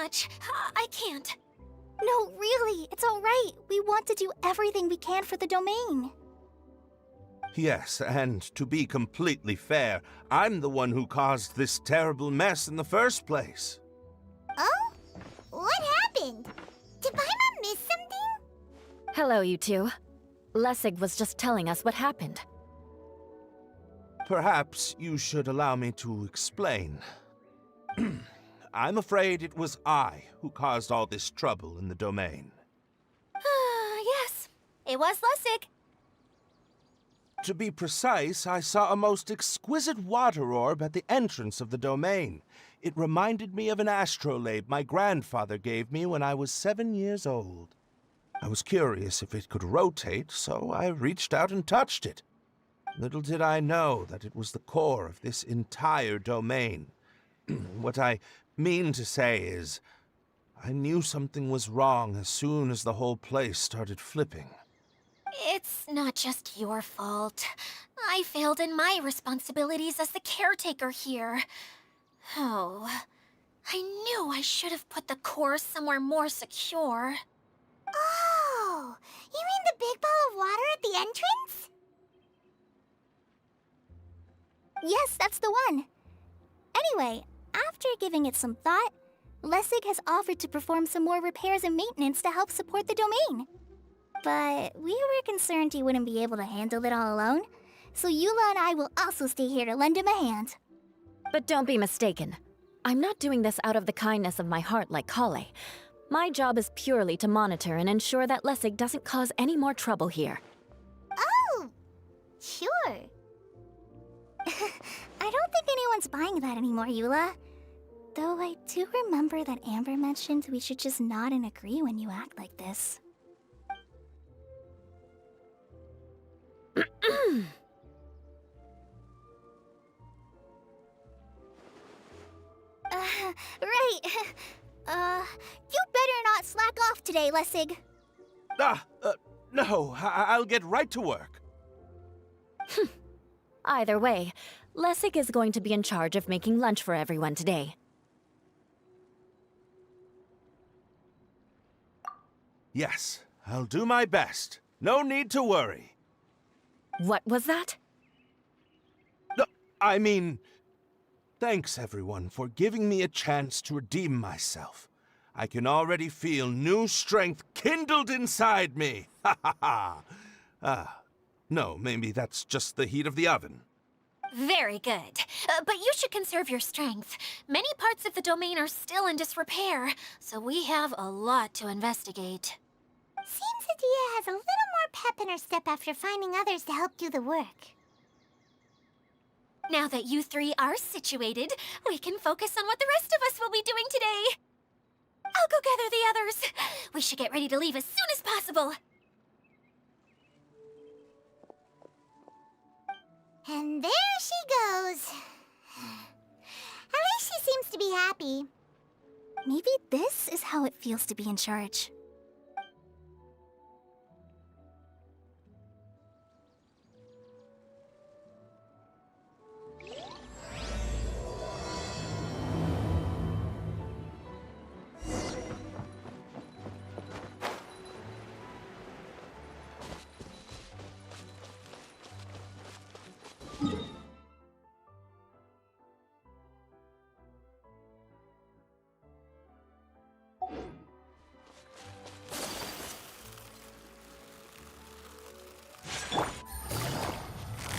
much. I can't. No, really, it's all right. We want to do everything we can for the domain. Yes, and to be completely fair, I'm the one who caused this terrible mess in the first place. Oh? What happened? Did Paimon miss something? Hello, you two. Lessig was just telling us what happened. Perhaps you should allow me to explain. I'm afraid it was I who caused all this trouble in the domain. Yes, it was Lessig. To be precise, I saw a most exquisite water orb at the entrance of the domain. It reminded me of an astrolabe my grandfather gave me when I was 7 years old. I was curious if it could rotate, so I reached out and touched it. Little did I know that it was the core of this entire domain. What I mean to say is, I knew something was wrong as soon as the whole place started flipping. It's not just your fault. I failed in my responsibilities as the caretaker here. Oh, I knew I should have put the core somewhere more secure. Oh, you mean the big ball of water at the entrance? Yes, that's the one. Anyway, after giving it some thought, Lessig has offered to perform some more repairs and maintenance to help support the domain. But we were concerned he wouldn't be able to handle it all alone, so Eula and I will also stay here to lend him a hand. But don't be mistaken. I'm not doing this out of the kindness of my heart like Kale. My job is purely to monitor and ensure that Lessig doesn't cause any more trouble here. Oh, sure. I don't think anyone's buying that anymore, Eula. Though I do remember that Amber mentioned we should just nod and agree when you act like this. Right. You better not slack off today, Lessig. No, I'll get right to work. Either way, Lessig is going to be in charge of making lunch for everyone today. Yes, I'll do my best. No need to worry. What was that? No, I mean, thanks everyone for giving me a chance to redeem myself. I can already feel new strength kindled inside me. Ha ha ha. No, maybe that's just the heat of the oven. Very good. But you should conserve your strength. Many parts of the domain are still in disrepair, so we have a lot to investigate. Seems Adia has a little more pep in her step after finding others to help do the work. Now that you three are situated, we can focus on what the rest of us will be doing today. I'll go gather the others. We should get ready to leave as soon as possible. And there she goes. At least she seems to be happy. Maybe this is how it feels to be in charge.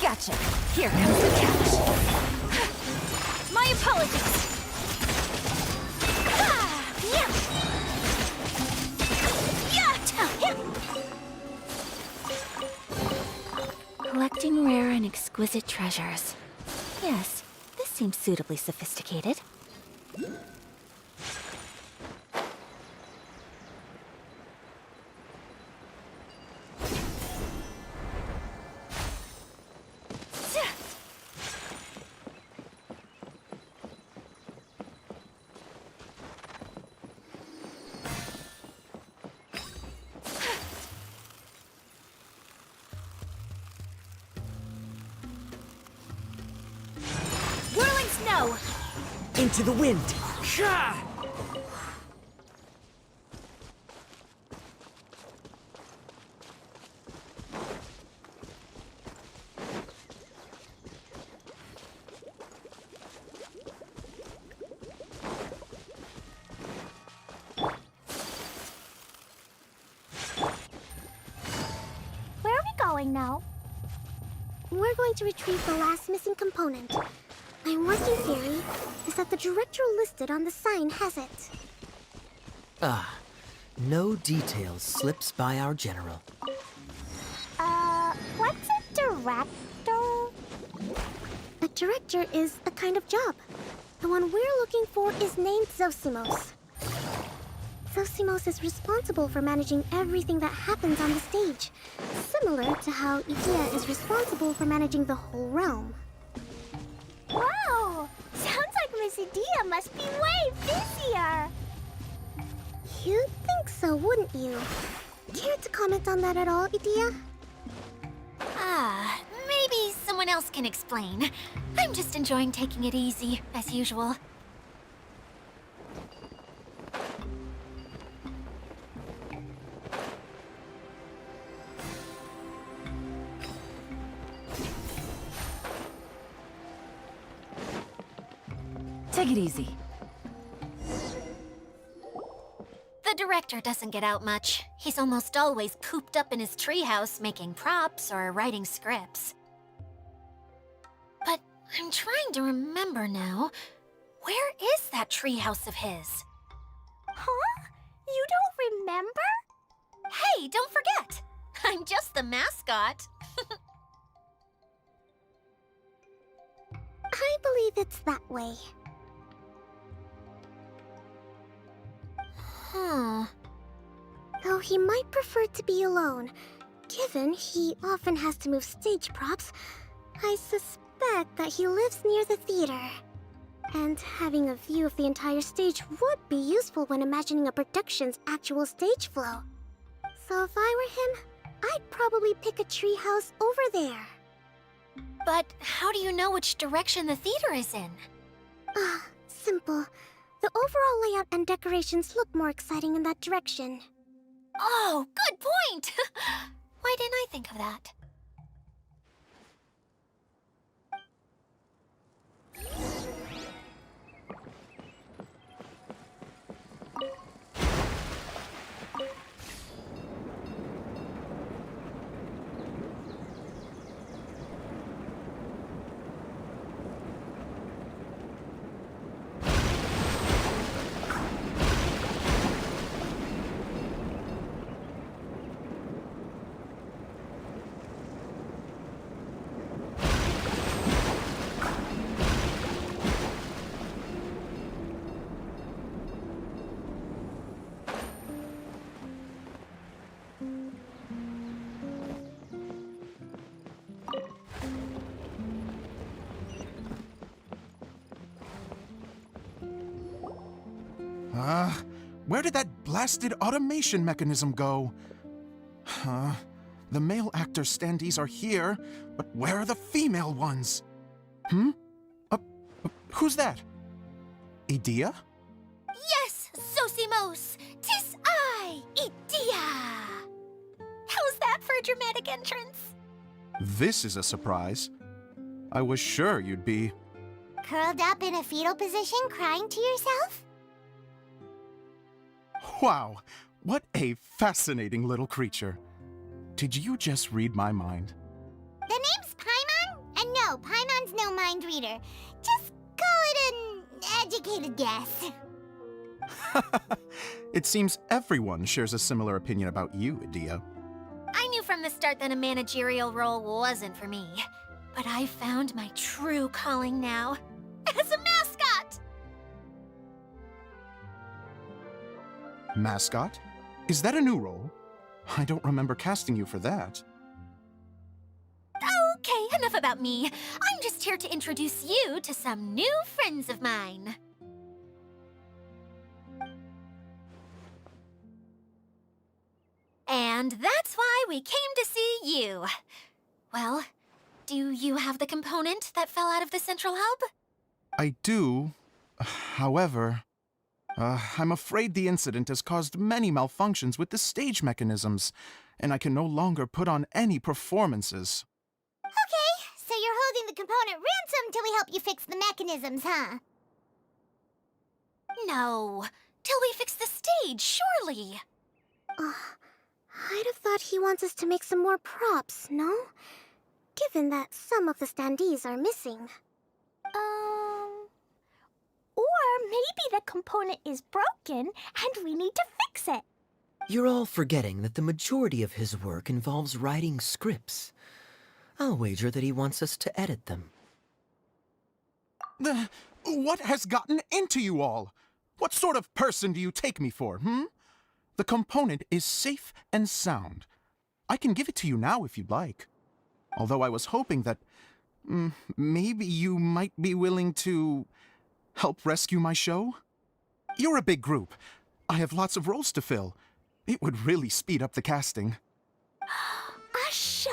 Gotcha. Here comes the catch. My apologies. Collecting rare and exquisite treasures. Yes, this seems suitably sophisticated. Whirling snow! Into the wind! going now? We're going to retrieve the last missing component. My working theory is that the director listed on the sign has it. No details slips by our general. What's a director? A director is a kind of job. The one we're looking for is named Zosimos. Zosimos is responsible for managing everything that happens on the stage, similar to how Idea is responsible for managing the whole realm. Wow! Sounds like Miss Idea must be way busier! You'd think so, wouldn't you? Care to comment on that at all, Idea? Maybe someone else can explain. I'm just enjoying taking it easy, as usual. Take it easy. The director doesn't get out much. He's almost always cooped up in his treehouse making props or writing scripts. But I'm trying to remember now. Where is that treehouse of his? Huh? You don't remember? Hey, don't forget! I'm just the mascot. I believe it's that way. Though he might prefer to be alone, given he often has to move stage props, I suspect that he lives near the theater. And having a view of the entire stage would be useful when imagining a production's actual stage flow. So if I were him, I'd probably pick a treehouse over there. But how do you know which direction the theater is in? Simple. The overall layout and decorations look more exciting in that direction. Oh, good point! Why didn't I think of that? Where did that blasted automation mechanism go? The male actor standees are here, but where are the female ones? Who's that? Idea? Yes, Zosimos! 'Tis I, Idea! How's that for a dramatic entrance? This is a surprise. I was sure you'd be... Curled up in a fetal position, crying to yourself? Wow, what a fascinating little creature. Did you just read my mind? The name's Paimon? And no, Paimon's no mind reader. Just call it an educated guess. It seems everyone shares a similar opinion about you, Idea. I knew from the start that a managerial role wasn't for me. But I found my true calling now. As a mascot! Mascot? Is that a new role? I don't remember casting you for that. Okay, enough about me. I'm just here to introduce you to some new friends of mine. And that's why we came to see you. Well, do you have the component that fell out of the central hub? I do. However, I'm afraid the incident has caused many malfunctions with the stage mechanisms, and I can no longer put on any performances. Okay, so you're holding the component ransom till we help you fix the mechanisms, huh? No, till we fix the stage, surely. I'd have thought he wants us to make some more props, no? Given that some of the standees are missing. Or maybe the component is broken and we need to fix it. You're all forgetting that the majority of his work involves writing scripts. I'll wager that he wants us to edit them. What has gotten into you all? What sort of person do you take me for, The component is safe and sound. I can give it to you now if you'd like. Although I was hoping that maybe you might be willing to help rescue my show? You're a big group. I have lots of roles to fill. It would really speed up the casting. A show?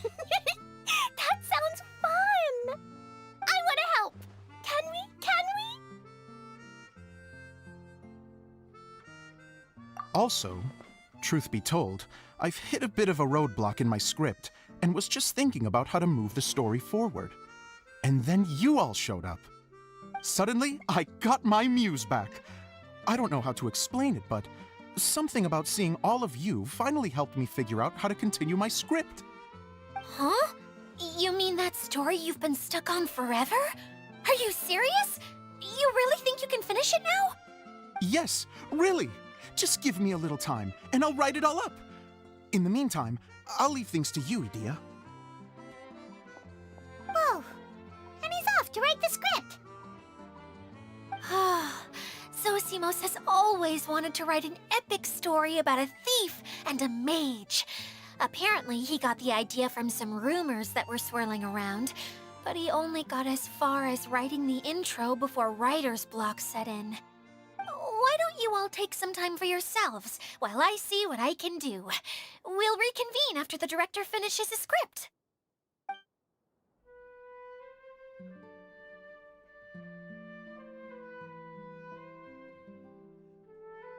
That sounds fun! I want to help! Can we? Also, truth be told, I've hit a bit of a roadblock in my script and was just thinking about how to move the story forward. And then you all showed up. Suddenly, I got my muse back. I don't know how to explain it, but something about seeing all of you finally helped me figure out how to continue my script. Huh? You mean that story you've been stuck on forever? Are you serious? You really think you can finish it now? Yes, really. Just give me a little time, and I'll write it all up. In the meantime, I'll leave things to you, Edea. Whoa! And he's off to write the script! Zosimos has always wanted to write an epic story about a thief and a mage. Apparently, he got the idea from some rumors that were swirling around, but he only got as far as writing the intro before writer's block set in. Why don't you all take some time for yourselves while I see what I can do? We'll reconvene after the director finishes his script.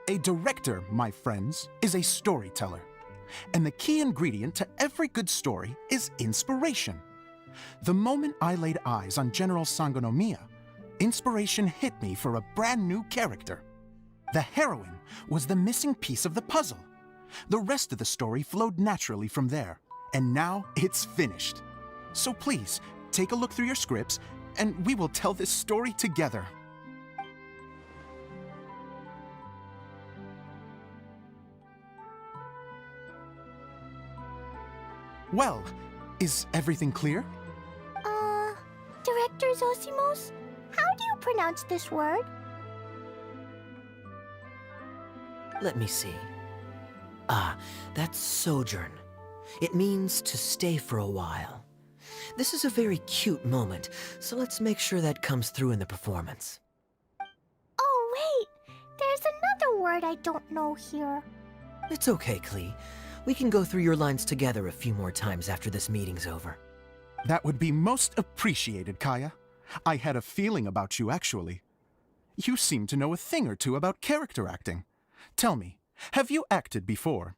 A director, my friends, is a storyteller. And the key ingredient to every good story is inspiration. The moment I laid eyes on General Sangonomiya, inspiration hit me for a brand new character. The heroine was the missing piece of the puzzle. The rest of the story flowed naturally from there, and now it's finished. So please, take a look through your scripts, and we will tell this story together. Well, is everything clear? Director Zosimos, how do you pronounce this word? Let me see. Ah, that's sojourn. It means to stay for a while. This is a very cute moment, so let's make sure that comes through in the performance. Oh, wait! There's another word I don't know here. It's okay, Klee. We can go through your lines together a few more times after this meeting's over. That would be most appreciated, Kaya. I had a feeling about you, actually. You seem to know a thing or two about character acting. Tell me, have you acted before?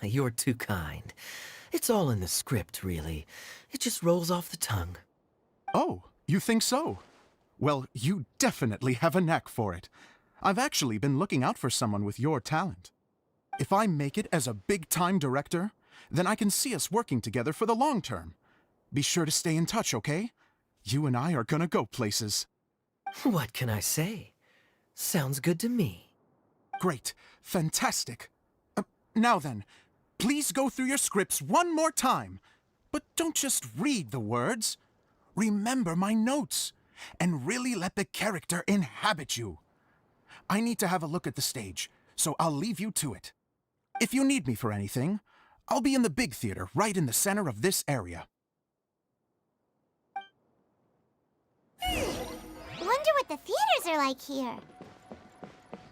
You're too kind. It's all in the script, really. It just rolls off the tongue. Oh, you think so? Well, you definitely have a knack for it. I've actually been looking out for someone with your talent. If I make it as a big-time director, then I can see us working together for the long term. Be sure to stay in touch, okay? You and I are gonna go places. What can I say? Sounds good to me. Great. Fantastic. Now then, please go through your scripts one more time. But don't just read the words. Remember my notes, and really let the character inhabit you. I need to have a look at the stage, so I'll leave you to it. If you need me for anything, I'll be in the big theater right in the center of this area. Wonder what the theaters are like here.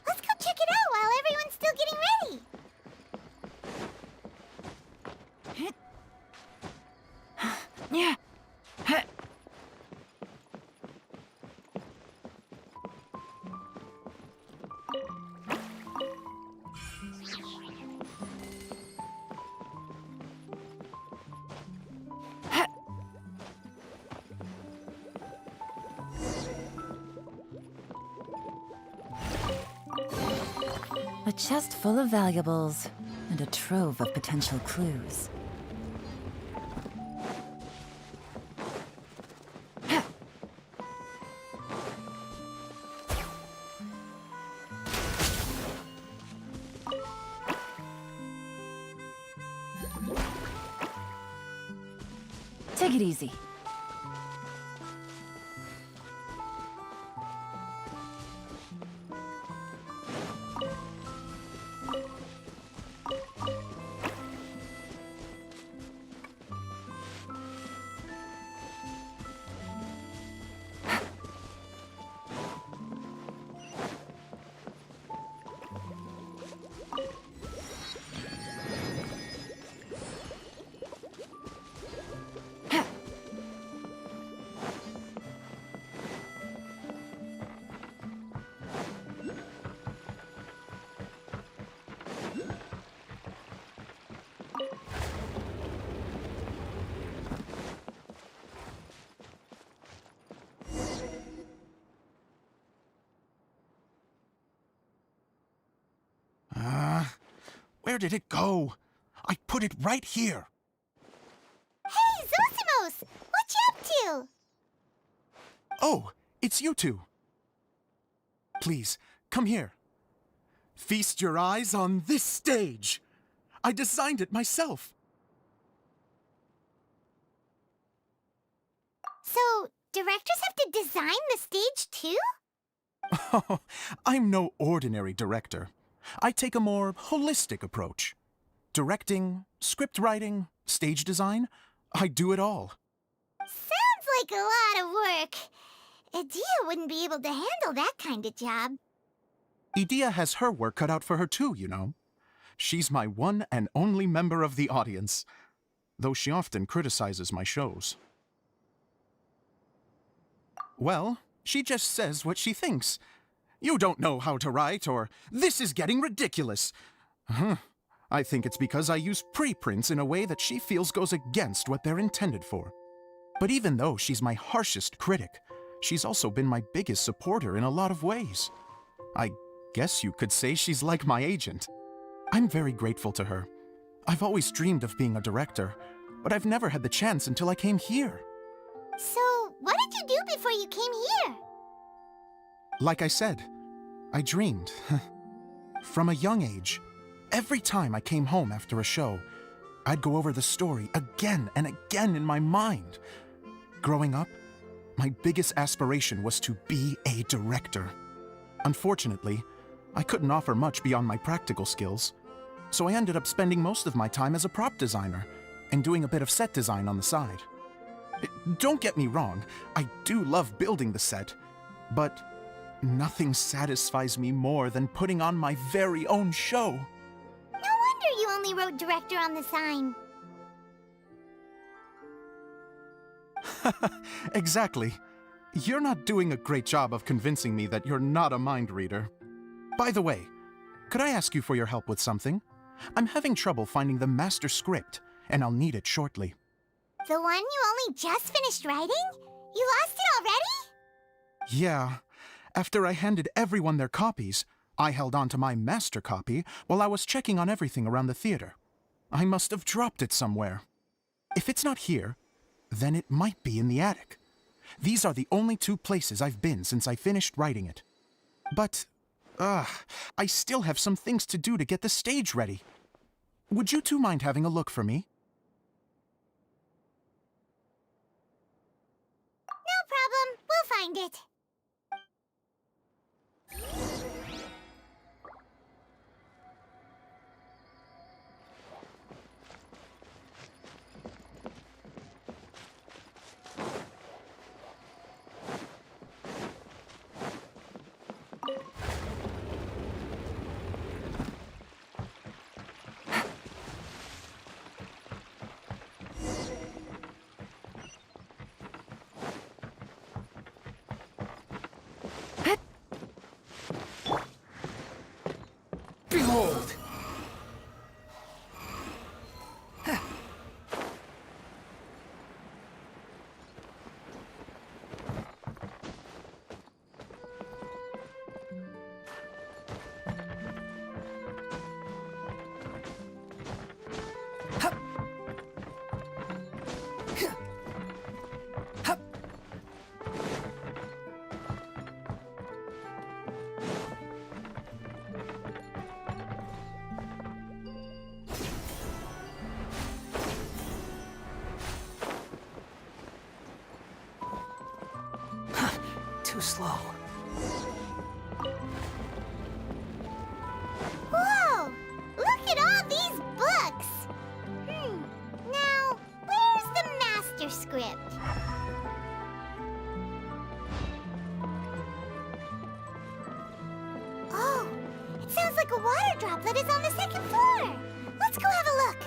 Let's go check it out while everyone's still getting ready. Yeah. A chest full of valuables, and a trove of potential clues. Take it easy. Where did it go? I put it right here. Hey, Zosimos! What you up to? Oh, it's you two. Please, come here. Feast your eyes on this stage. I designed it myself. So, directors have to design the stage too? Oh, I'm no ordinary director. I take a more holistic approach. Directing, script writing, stage design, I do it all. Sounds like a lot of work. Adia wouldn't be able to handle that kind of job. Edea has her work cut out for her too, you know. She's my one and only member of the audience, though she often criticizes my shows. Well, she just says what she thinks. You don't know how to write, or this is getting ridiculous. I think it's because I use preprints in a way that she feels goes against what they're intended for. But even though she's my harshest critic, she's also been my biggest supporter in a lot of ways. I guess you could say she's like my agent. I'm very grateful to her. I've always dreamed of being a director, but I've never had the chance until I came here. So, what did you do before you came here? Like I said, I dreamed. From a young age, every time I came home after a show, I'd go over the story again and again in my mind. Growing up, my biggest aspiration was to be a director. Unfortunately, I couldn't offer much beyond my practical skills, so I ended up spending most of my time as a prop designer and doing a bit of set design on the side. Don't get me wrong, I do love building the set, but nothing satisfies me more than putting on my very own show. No wonder you only wrote director on the sign. Exactly. You're not doing a great job of convincing me that you're not a mind reader. By the way, could I ask you for your help with something? I'm having trouble finding the master script, and I'll need it shortly. The one you only just finished writing? You lost it already? Yeah. After I handed everyone their copies, I held on to my master copy while I was checking on everything around the theater. I must have dropped it somewhere. If it's not here, then it might be in the attic. These are the only two places I've been since I finished writing it. But, I still have some things to do to get the stage ready. Would you two mind having a look for me? No problem. We'll find it. too slow. Whoa! Look at all these books! Now, where's the master script? Oh, it sounds like a water droplet is on the second floor! Let's go have a look!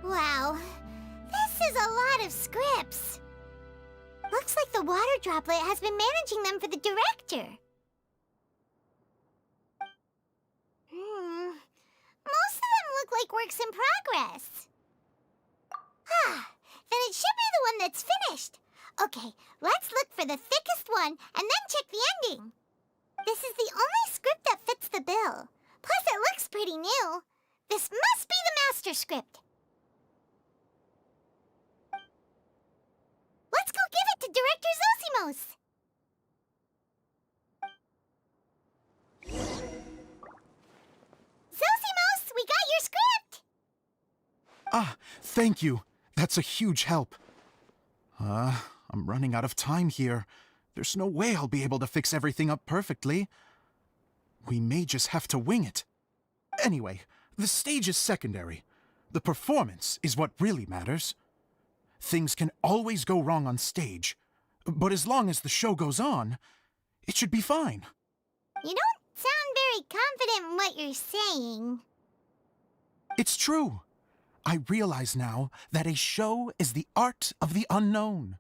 Wow, this is a lot of scripts. Looks like the water droplet has been managing them for the director. Most of them look like works in progress. Then it should be the one that's finished. Okay, let's look for the thickest one and then check the ending. This is the only script that fits the bill. Plus, it looks pretty new. This must be the master script. Let's go give it to Director Zosimos! Zosimos, we got your script! Ah, thank you. That's a huge help. I'm running out of time here. There's no way I'll be able to fix everything up perfectly. We may just have to wing it. Anyway, the stage is secondary. The performance is what really matters. Things can always go wrong on stage, but as long as the show goes on, it should be fine. You don't sound very confident in what you're saying. It's true. I realize now that a show is the art of the unknown.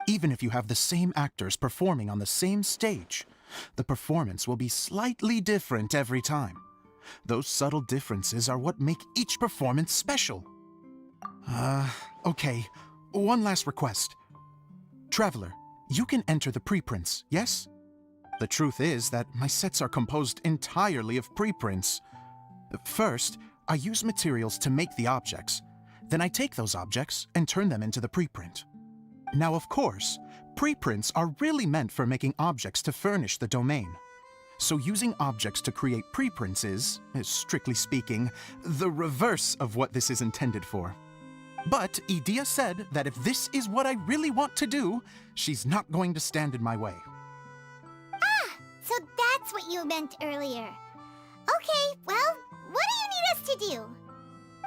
Even if you have the same actors performing on the same stage, the performance will be slightly different every time. Those subtle differences are what make each performance special. Okay. One last request. Traveler, you can enter the preprints, yes? The truth is that my sets are composed entirely of preprints. First, I use materials to make the objects. Then I take those objects and turn them into the preprint. Now, of course, preprints are really meant for making objects to furnish the domain. So using objects to create preprints is, strictly speaking, the reverse of what this is intended for. But Edea said that if this is what I really want to do, she's not going to stand in my way. So that's what you meant earlier. Okay, well, what do you need us to do?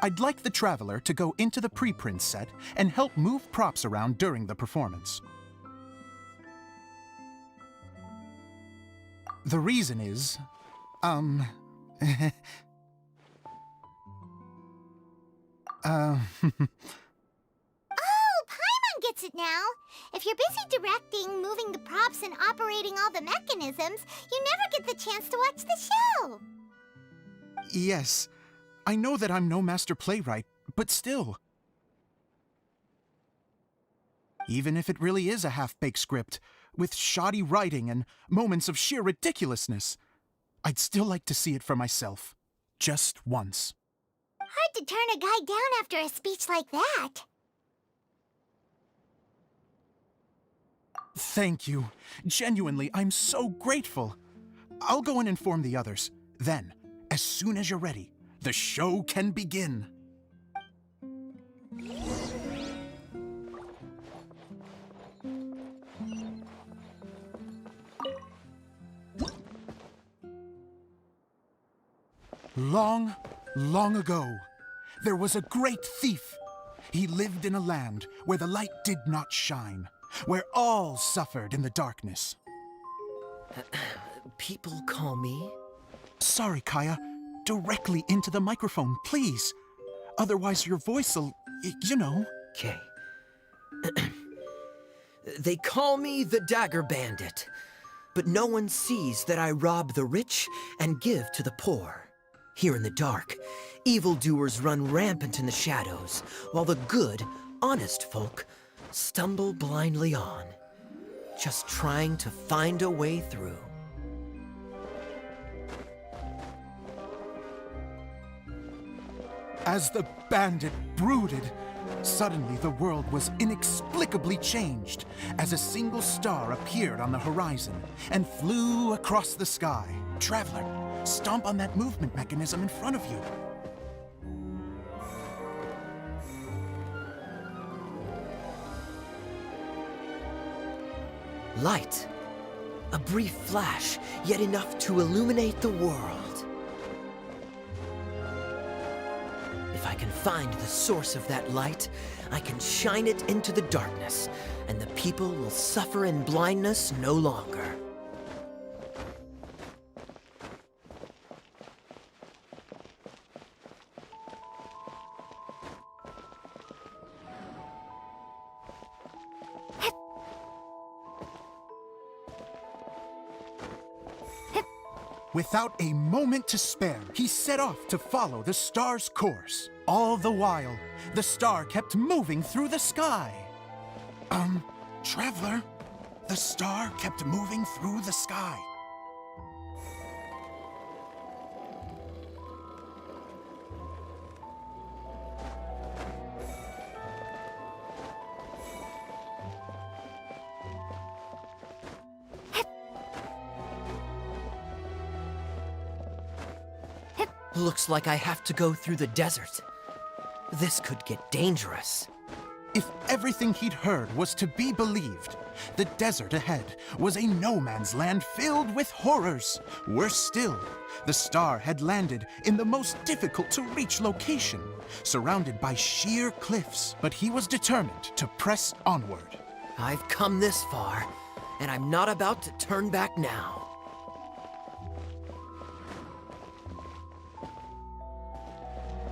I'd like the Traveler to go into the preprint set and help move props around during the performance. The reason is, Oh, Paimon gets it now. If you're busy directing, moving the props, and operating all the mechanisms, you never get the chance to watch the show. Yes, I know that I'm no master playwright, but still. Even if it really is a half-baked script, with shoddy writing and moments of sheer ridiculousness, I'd still like to see it for myself. Just once. Hard to turn a guy down after a speech like that. Thank you. Genuinely, I'm so grateful. I'll go and inform the others. Then, as soon as you're ready, the show can begin. Long, long ago, there was a great thief. He lived in a land where the light did not shine, where all suffered in the darkness. People call me? Sorry, Kaya. Directly into the microphone, please. Otherwise your voice'll, you know. Okay. They call me the Dagger Bandit, but no one sees that I rob the rich and give to the poor. Here in the dark, evildoers run rampant in the shadows, while the good, honest folk stumble blindly on, just trying to find a way through. As the bandit brooded, suddenly the world was inexplicably changed as a single star appeared on the horizon and flew across the sky. Traveler, stomp on that movement mechanism in front of you. Light. A brief flash, yet enough to illuminate the world. If I can find the source of that light, I can shine it into the darkness, and the people will suffer in blindness no longer. Without a moment to spare, he set off to follow the star's course. All the while, the star kept moving through the sky. Traveler, the star kept moving through the sky. Looks like I have to go through the desert. This could get dangerous. If everything he'd heard was to be believed, the desert ahead was a no-man's land filled with horrors. Worse still, the star had landed in the most difficult-to-reach location, surrounded by sheer cliffs, but he was determined to press onward. I've come this far, and I'm not about to turn back now.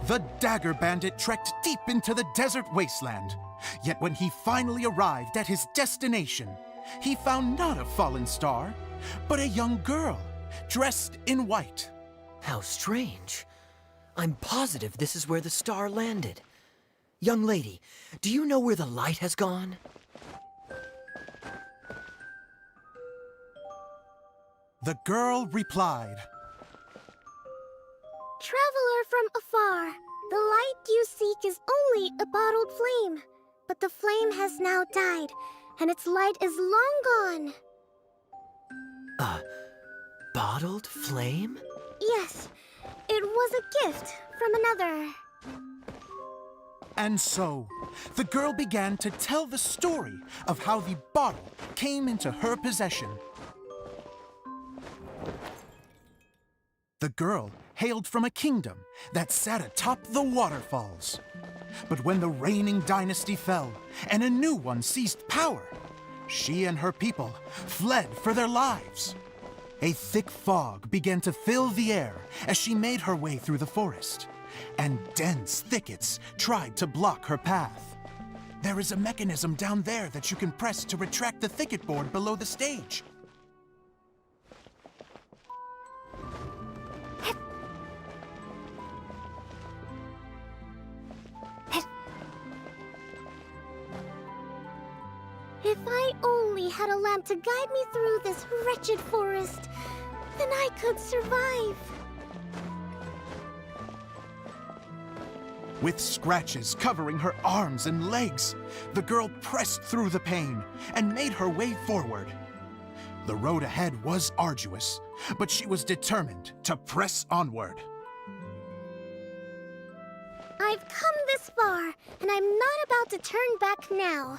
The Dagger Bandit trekked deep into the desert wasteland. Yet when he finally arrived at his destination, he found not a fallen star, but a young girl, dressed in white. How strange. I'm positive this is where the star landed. Young lady, do you know where the light has gone? The girl replied, Traveler from afar, the light you seek is only a bottled flame. But the flame has now died, and its light is long gone. A bottled flame? Yes, it was a gift from another. And so, the girl began to tell the story of how the bottle came into her possession. The girl hailed from a kingdom that sat atop the waterfalls. But when the reigning dynasty fell and a new one seized power, she and her people fled for their lives. A thick fog began to fill the air as she made her way through the forest, and dense thickets tried to block her path. There is a mechanism down there that you can press to retract the thicket board below the stage. If I only had a lamp to guide me through this wretched forest, then I could survive. With scratches covering her arms and legs, the girl pressed through the pain and made her way forward. The road ahead was arduous, but she was determined to press onward. I've come this far, and I'm not about to turn back now.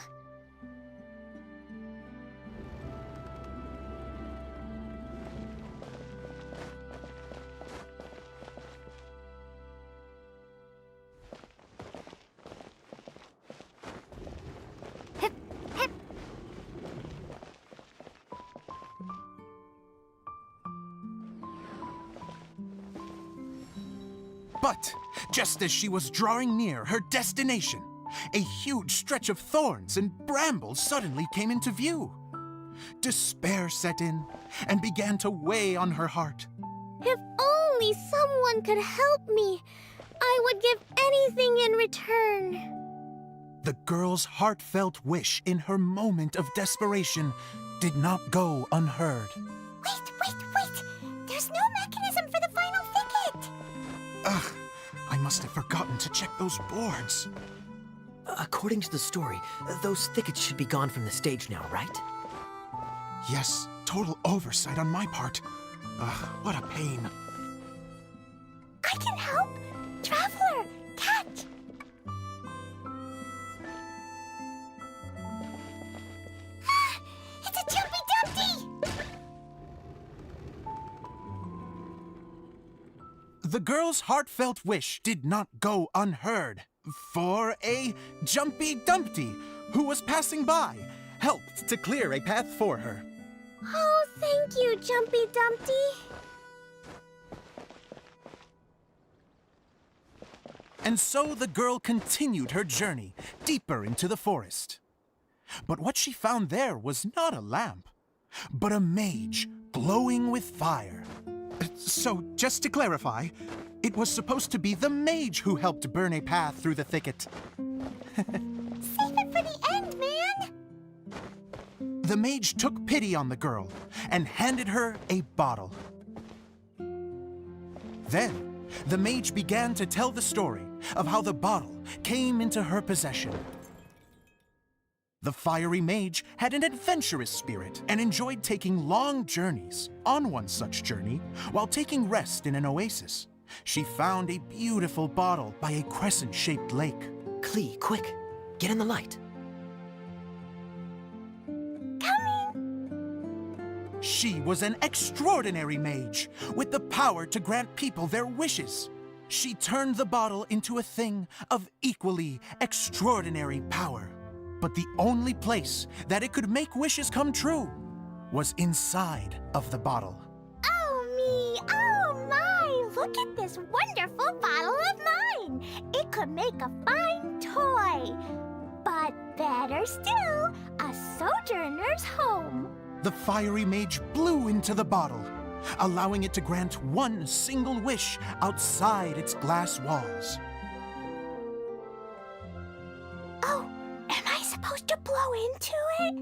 But just as she was drawing near her destination, a huge stretch of thorns and brambles suddenly came into view. Despair set in and began to weigh on her heart. If only someone could help me, I would give anything in return. The girl's heartfelt wish in her moment of desperation did not go unheard. Wait! There's no mechanism for the final thicket! Ugh, I must have forgotten to check those boards. According to the story, those thickets should be gone from the stage now, right? Yes, total oversight on my part. Ugh, what a pain. I can help! Traveler, catch! Ah, it's a Jumpy Dumpty! The girl's heartfelt wish did not go unheard, for a Jumpy Dumpty, who was passing by, helped to clear a path for her. Oh, thank you, Jumpy Dumpty. And so the girl continued her journey deeper into the forest. But what she found there was not a lamp, but a mage glowing with fire. So, just to clarify, it was supposed to be the mage who helped burn a path through the thicket. Save it for the end, man! The mage took pity on the girl and handed her a bottle. Then, the mage began to tell the story of how the bottle came into her possession. The fiery mage had an adventurous spirit and enjoyed taking long journeys. On one such journey, while taking rest in an oasis, she found a beautiful bottle by a crescent-shaped lake. Klee, quick! Get in the light. She was an extraordinary mage, with the power to grant people their wishes. She turned the bottle into a thing of equally extraordinary power. But the only place that it could make wishes come true was inside of the bottle. Oh me, oh my! Look at this wonderful bottle of mine! It could make a fine toy! But better still, a sojourner's home! The fiery mage blew into the bottle, allowing it to grant one single wish outside its glass walls. Oh, am I supposed to blow into it?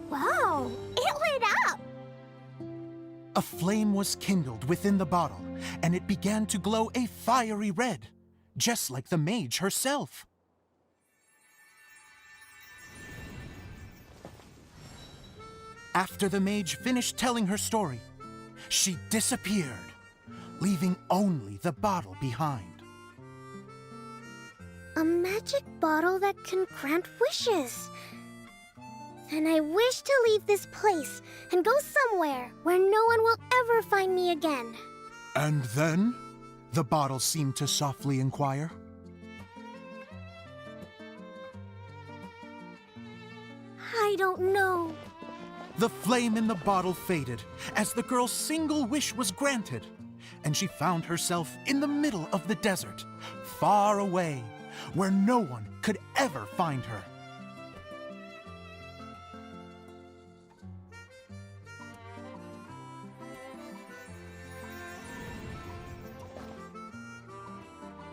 Whoa, it lit up! A flame was kindled within the bottle, and it began to glow a fiery red, just like the mage herself. After the mage finished telling her story, she disappeared, leaving only the bottle behind. A magic bottle that can grant wishes. Then I wish to leave this place and go somewhere where no one will ever find me again. And then, the bottle seemed to softly inquire. I don't know. The flame in the bottle faded as the girl's single wish was granted, and she found herself in the middle of the desert, far away, where no one could ever find her.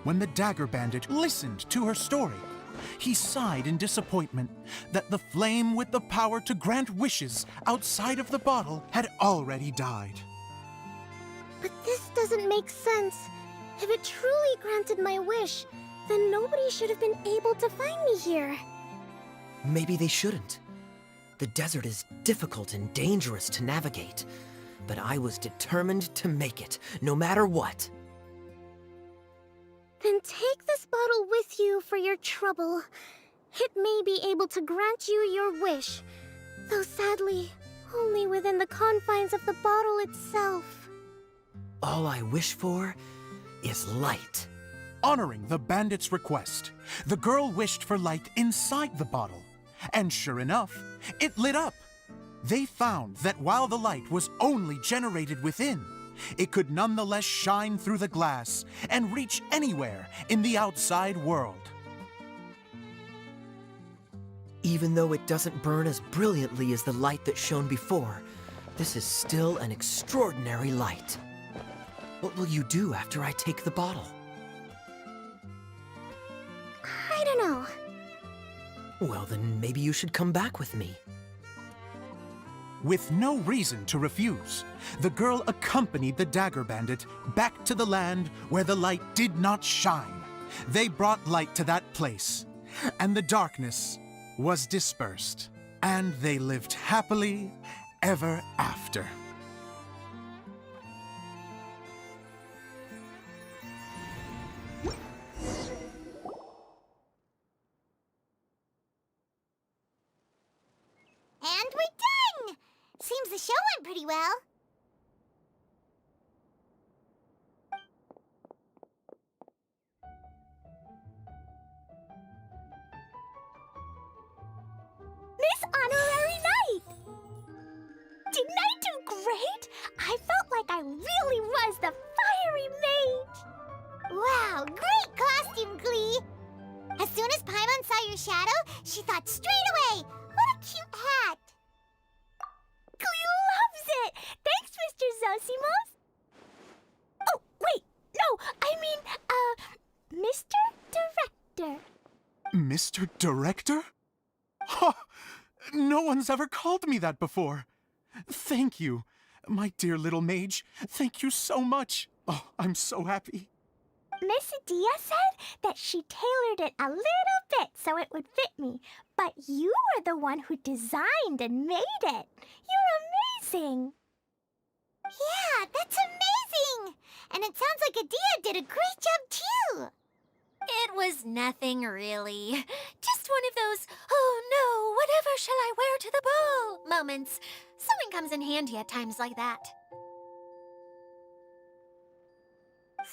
When the dagger bandit listened to her story, he sighed in disappointment that the flame with the power to grant wishes outside of the bottle had already died. But this doesn't make sense. If it truly granted my wish, then nobody should have been able to find me here. Maybe they shouldn't. The desert is difficult and dangerous to navigate, but I was determined to make it, no matter what. Then take this bottle with you for your trouble. It may be able to grant you your wish, though sadly, only within the confines of the bottle itself. All I wish for is light. Honoring the bandit's request, the girl wished for light inside the bottle, and sure enough, it lit up. They found that while the light was only generated within, it could nonetheless shine through the glass and reach anywhere in the outside world. Even though it doesn't burn as brilliantly as the light that shone before, this is still an extraordinary light. What will you do after I take the bottle? I don't know. Well, then maybe you should come back with me. With no reason to refuse, the girl accompanied the dagger bandit back to the land where the light did not shine. They brought light to that place, and the darkness was dispersed, and they lived happily ever after. And we're done! Seems the show went pretty well. Miss Honorary Knight! Didn't I do great? I felt like I really was the fiery mage! Wow, great costume, Glee! As soon as Paimon saw your shadow, she thought straight away, what a cute hat! Glee loves it! Thanks, Mr. Zosimos! Oh, wait! No, I mean, Mr. Director. Mr. Director? Ha! No one's ever called me that before. Thank you, my dear little mage. Thank you so much. Oh, I'm so happy. Miss Dia said that she tailored it a little bit so it would fit me, but you are the one who designed and made it. You're amazing. Yeah, that's amazing! And it sounds like Adia did a great job too! It was nothing really. Just one of those, oh no, whatever shall I wear to the ball moments. Sewing comes in handy at times like that.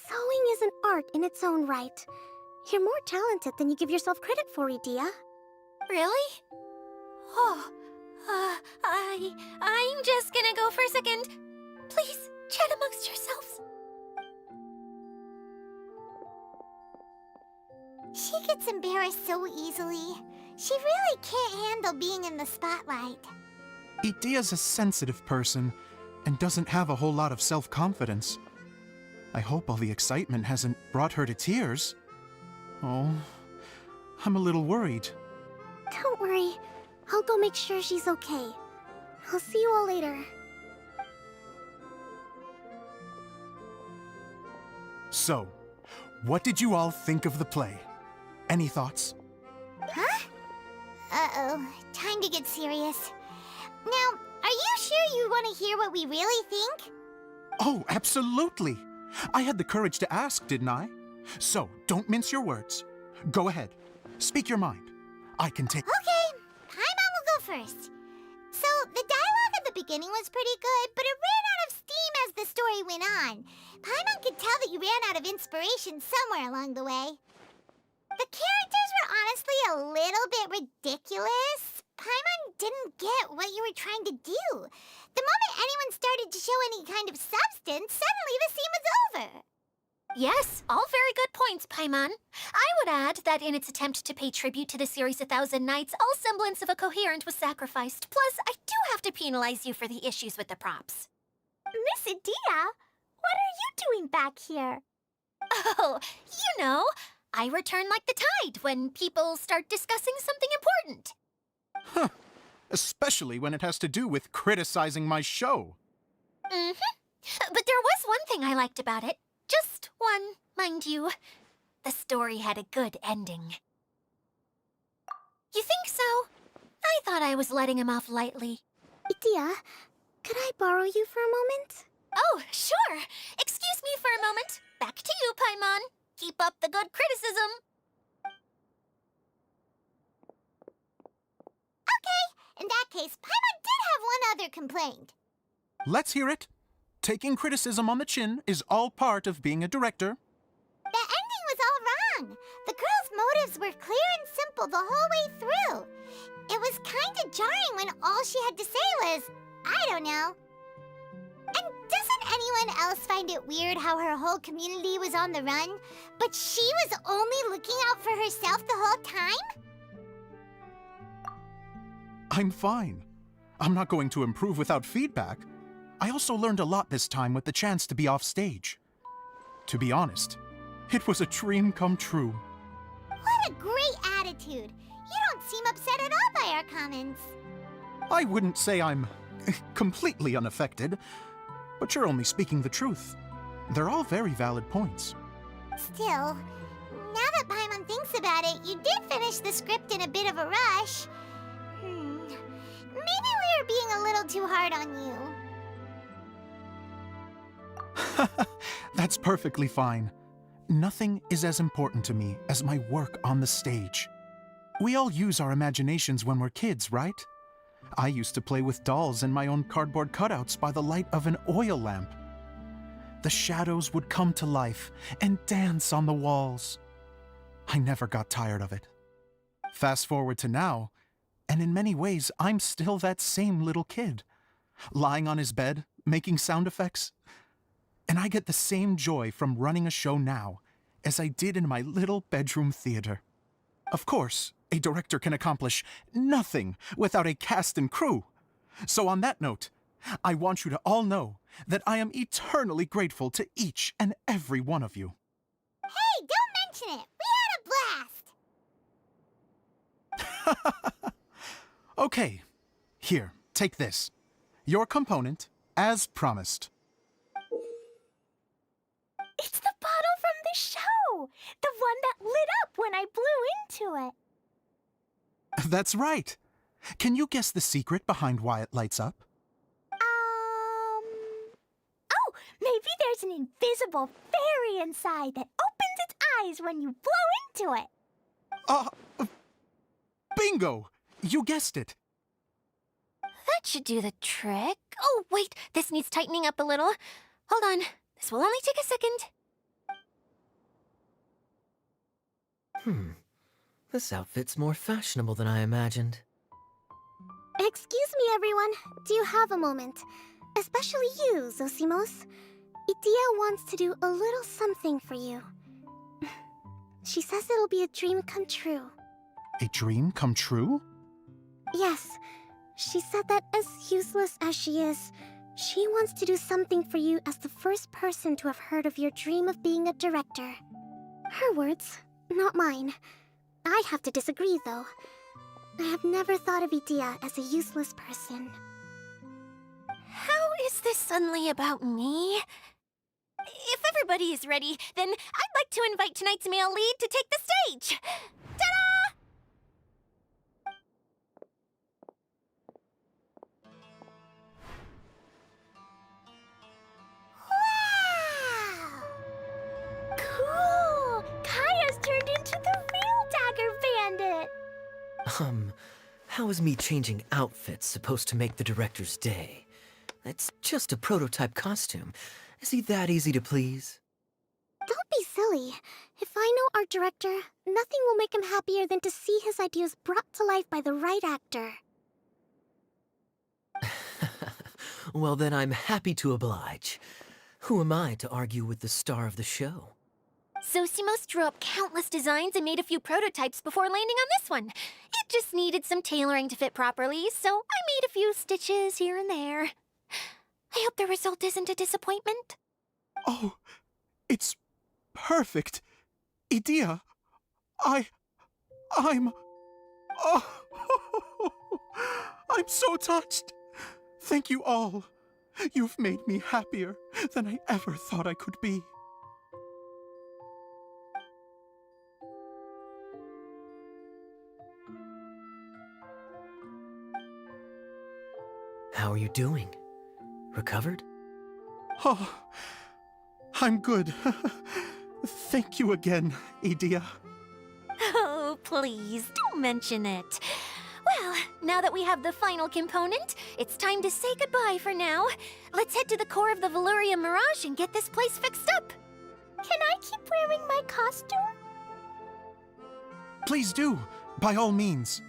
Sewing is an art in its own right. You're more talented than you give yourself credit for, Adia. Really? Oh, I'm just gonna go for a second. Please, chat amongst yourselves. She gets embarrassed so easily. She really can't handle being in the spotlight. Idia's a sensitive person and doesn't have a whole lot of self-confidence. I hope all the excitement hasn't brought her to tears. Oh, I'm a little worried. Don't worry. I'll go make sure she's okay. I'll see you all later. So, what did you all think of the play? Any thoughts? Huh? Uh-oh. Time to get serious. Now, are you sure you want to hear what we really think? Oh, absolutely! I had the courage to ask, didn't I? So, don't mince your words. Go ahead. Speak your mind. I can take... Okay, Paimon will go first. So, the dialogue at the beginning was pretty good, but it ran out of steam as the story went on. Paimon could tell that you ran out of inspiration somewhere along the way. The characters were honestly a little bit ridiculous. Paimon didn't get what you were trying to do. The moment anyone started to show any kind of substance, suddenly the scene was over. Yes, all very good points, Paimon. I would add that in its attempt to pay tribute to the series 1,000 Nights, all semblance of a coherent was sacrificed. Plus, I do have to penalize you for the issues with the props. Miss Dia, what are you doing back here? Oh, you know, I return like the tide when people start discussing something important. Huh. Especially when it has to do with criticizing my show. Mm-hmm. But there was one thing I liked about it. Just one, mind you. The story had a good ending. You think so? I thought I was letting him off lightly. Dia, could I borrow you for a moment? Oh, sure. Excuse me for a moment. Back to you, Paimon. Keep up the good criticism. Okay, in that case, Paimon did have one other complaint. Let's hear it. Taking criticism on the chin is all part of being a director. The ending was all wrong. The girl's motives were clear and simple the whole way through. It was kinda jarring when all she had to say was, I don't know. And doesn't anyone else find it weird how her whole community was on the run, but she was only looking out for herself the whole time? I'm fine. I'm not going to improve without feedback. I also learned a lot this time with the chance to be off stage. To be honest, it was a dream come true. What a great attitude. You don't seem upset at all by our comments. I wouldn't say I'm completely unaffected. But you're only speaking the truth. They're all very valid points. Still, now that Paimon thinks about it, you did finish the script in a bit of a rush. Maybe we were being a little too hard on you. That's perfectly fine. Nothing is as important to me as my work on the stage. We all use our imaginations when we're kids, right? I used to play with dolls and my own cardboard cutouts by the light of an oil lamp. The shadows would come to life and dance on the walls. I never got tired of it. Fast forward to now, and in many ways, I'm still that same little kid, lying on his bed, making sound effects. And I get the same joy from running a show now as I did in my little bedroom theater. Of course, a director can accomplish nothing without a cast and crew. So on that note, I want you to all know that I am eternally grateful to each and every one of you. Hey, don't mention it! We had a blast! Okay, here, take this. Your component, as promised. It's the bottle from the show! The one that lit up when I blew into it. That's right. Can you guess the secret behind why it lights up? Oh, maybe there's an invisible fairy inside that opens its eyes when you blow into it. Bingo! You guessed it. That should do the trick. Oh, wait, this needs tightening up a little. Hold on, this will only take a second. This outfit's more fashionable than I imagined. Excuse me, everyone. Do you have a moment? Especially you, Zosimos. Idia wants to do a little something for you. She says it'll be a dream come true. A dream come true? Yes. She said that as useless as she is, she wants to do something for you as the first person to have heard of your dream of being a director. Her words, not mine. I have to disagree, though. I have never thought of Idia as a useless person. How is this suddenly about me? If everybody is ready, then I'd like to invite tonight's male lead to take the stage. Ta-da! Wow! Cool! Kaya's turned into the real Dagger Bandit! How is me changing outfits supposed to make the director's day? It's just a prototype costume. Is he that easy to please? Don't be silly. If I know our director, nothing will make him happier than to see his ideas brought to life by the right actor. Well, then I'm happy to oblige. Who am I to argue with the star of the show? Zosimos drew up countless designs and made a few prototypes before landing on this one. It just needed some tailoring to fit properly, so I made a few stitches here and there. I hope the result isn't a disappointment. Oh, it's perfect. Idia, I'm... Oh, I'm so touched. Thank you all. You've made me happier than I ever thought I could be. How are you doing? Recovered? Oh, I'm good. Thank you again, Idia. Oh, please, don't mention it. Well, now that we have the final component, it's time to say goodbye for now. Let's head to the core of the Valuria Mirage and get this place fixed up. Can I keep wearing my costume? Please do, by all means.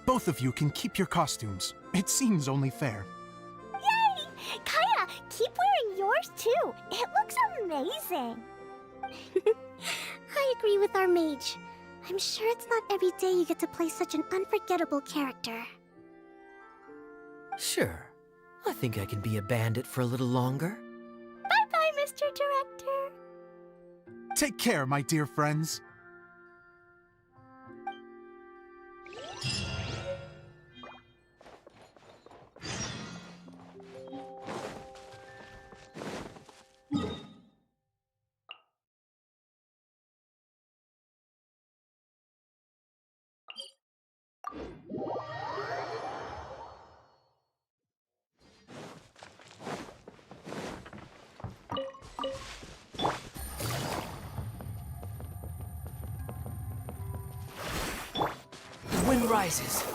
Both of you can keep your costumes. It seems only fair. Yay! Kaya, keep wearing yours too. It looks amazing. I agree with our mage. I'm sure it's not every day you get to play such an unforgettable character. Sure. I think I can be a bandit for a little longer. Bye-bye, Mr. Director. Take care, my dear friends. rises.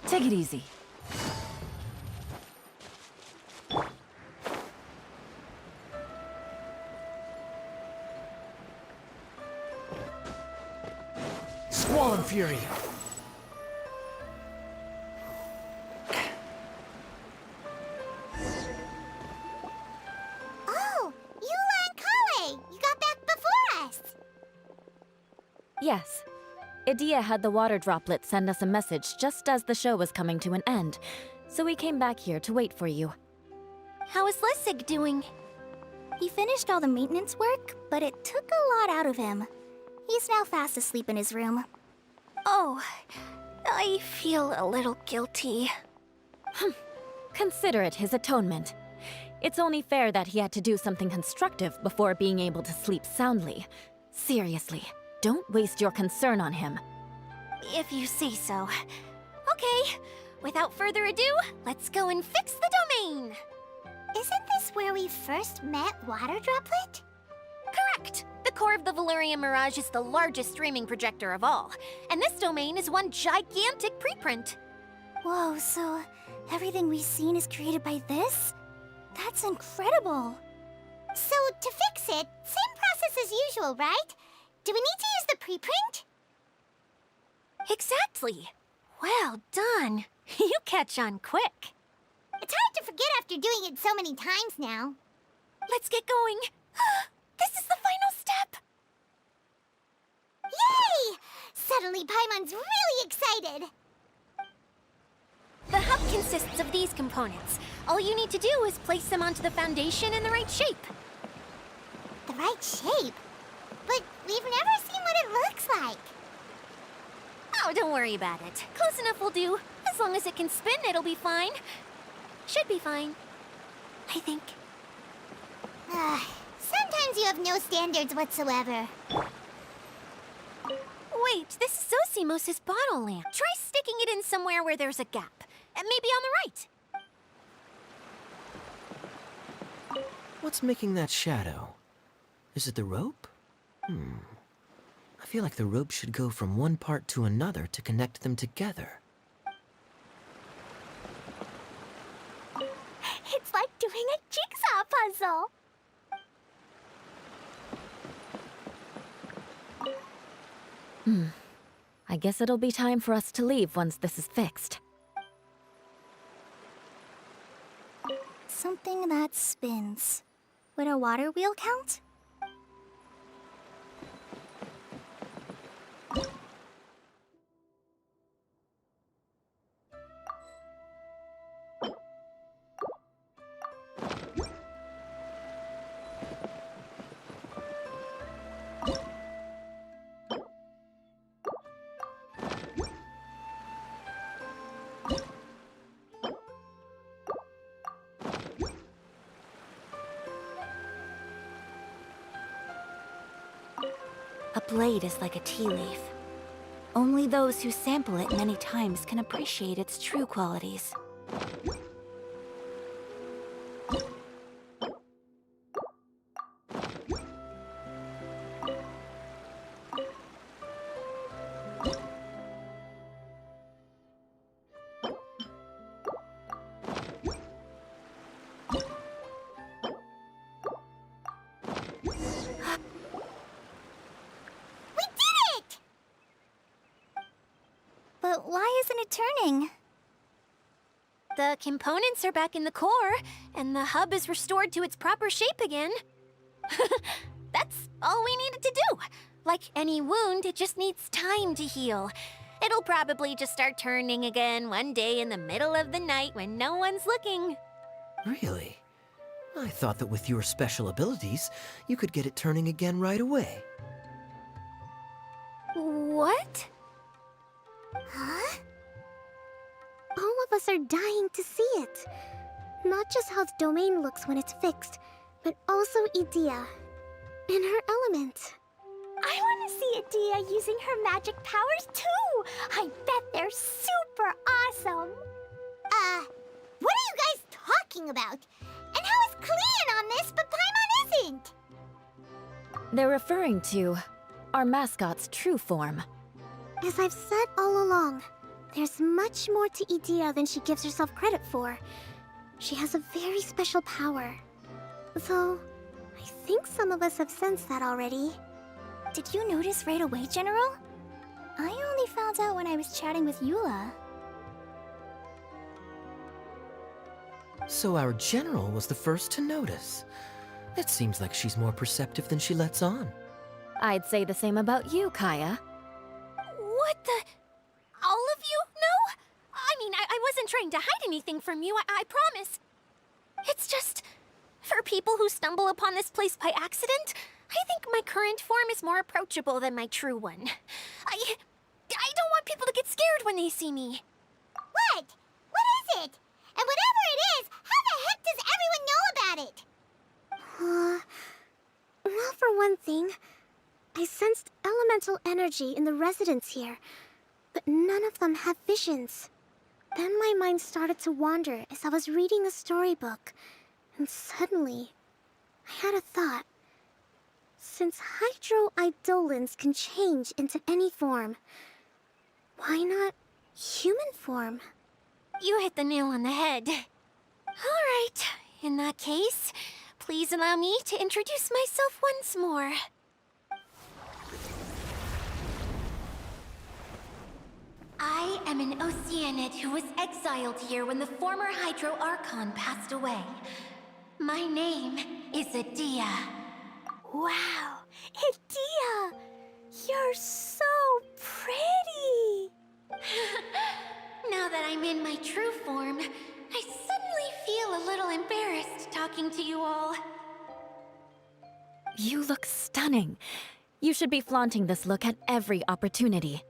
Take it easy. Squall Fury. Oh, Eula and Kale! You got back before us! Yes. Idia had the water droplet send us a message just as the show was coming to an end, so we came back here to wait for you. How is Lessig doing? He finished all the maintenance work, but it took a lot out of him. He's now fast asleep in his room. Oh, I feel a little guilty. Consider it his atonement. It's only fair that he had to do something constructive before being able to sleep soundly. Seriously, don't waste your concern on him. If you say so. Okay, without further ado, let's go and fix the domain! Isn't this where we first met Water Droplet? Correct! The core of the Valerian Mirage is the largest streaming projector of all, and this domain is one gigantic preprint. Whoa, so everything we've seen is created by this? That's incredible. So, to fix it, same process as usual, right? Do we need to use the preprint? Exactly! Well done! You catch on quick. It's hard to forget after doing it so many times now. Let's get going. This is the final step! Yay! Suddenly Paimon's really excited. The hub consists of these components. All you need to do is place them onto the foundation in the right shape. The right shape? But we've never seen what it looks like. Oh, don't worry about it. Close enough will do. As long as it can spin, it'll be fine. Should be fine. I think. Sometimes you have no standards whatsoever. Wait, this is Zosimos' bottle lamp. Try sticking it in somewhere where there's a gap. And maybe on the right. What's making that shadow? Is it the rope? I feel like the rope should go from one part to another to connect them together. It's like doing a jigsaw puzzle. I guess it'll be time for us to leave once this is fixed. Something that spins. Would a water wheel count? A blade is like a tea leaf. Only those who sample it many times can appreciate its true qualities. But why isn't it turning? The components are back in the core, and the hub is restored to its proper shape again. That's all we needed to do. Like any wound, it just needs time to heal. It'll probably just start turning again one day in the middle of the night when no one's looking. Really? I thought that with your special abilities, you could get it turning again right away. What? Huh? All of us are dying to see it. Not just how the domain looks when it's fixed, but also Idia. In her element. I want to see Idia using her magic powers too! I bet they're super awesome! What are you guys talking about? And how is Kleon on this but Paimon isn't? They're referring to our mascot's true form. As I've said all along, there's much more to Idea than she gives herself credit for. She has a very special power. Though, I think some of us have sensed that already. Did you notice right away, General? I only found out when I was chatting with Eula. So our general was the first to notice. It seems like she's more perceptive than she lets on. I'd say the same about you, Kaya. What the? All of you? No? I mean, I wasn't trying to hide anything from you, I promise. It's just, for people who stumble upon this place by accident, I think my current form is more approachable than my true one. I don't want people to get scared when they see me. What? What is it? And whatever it is, how the heck does everyone know about it? Well, for one thing, I sensed elemental energy in the residents here, but none of them have visions. Then my mind started to wander as I was reading a storybook, and suddenly, I had a thought. Since hydro-eidolons can change into any form, why not human form? You hit the nail on the head. All right, in that case, please allow me to introduce myself once more. I am an Oceanid who was exiled here when the former Hydro Archon passed away. My name is Adia. Wow, Idea! You're so pretty! Now that I'm in my true form, I suddenly feel a little embarrassed talking to you all. You look stunning. You should be flaunting this look at every opportunity.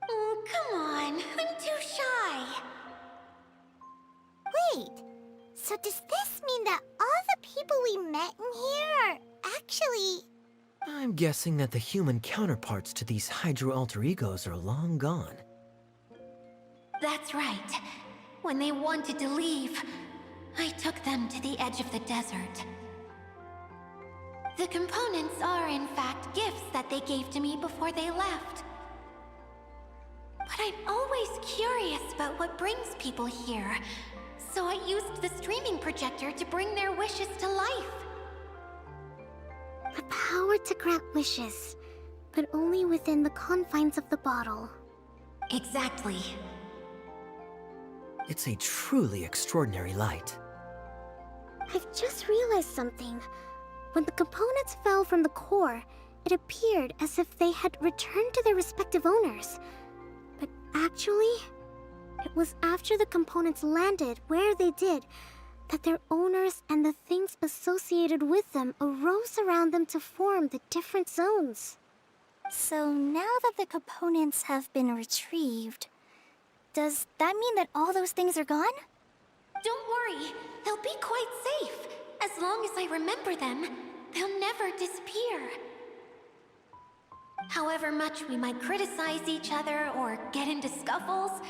Oh, come on. I'm too shy. Wait, so does this mean that all the people we met in here are actually... I'm guessing that the human counterparts to these hydro alter egos are long gone. That's right. When they wanted to leave, I took them to the edge of the desert. The components are, in fact, gifts that they gave to me before they left. But I'm always curious about what brings people here, so I used the streaming projector to bring their wishes to life. The power to grant wishes, but only within the confines of the bottle. Exactly. It's a truly extraordinary light. I've just realized something. When the components fell from the core, it appeared as if they had returned to their respective owners. But actually, it was after the components landed where they did that their owners and the things associated with them arose around them to form the different zones. So now that the components have been retrieved, does that mean that all those things are gone? Don't worry, they'll be quite safe. As long as I remember them, they'll never disappear. However much we might criticize each other or get into scuffles,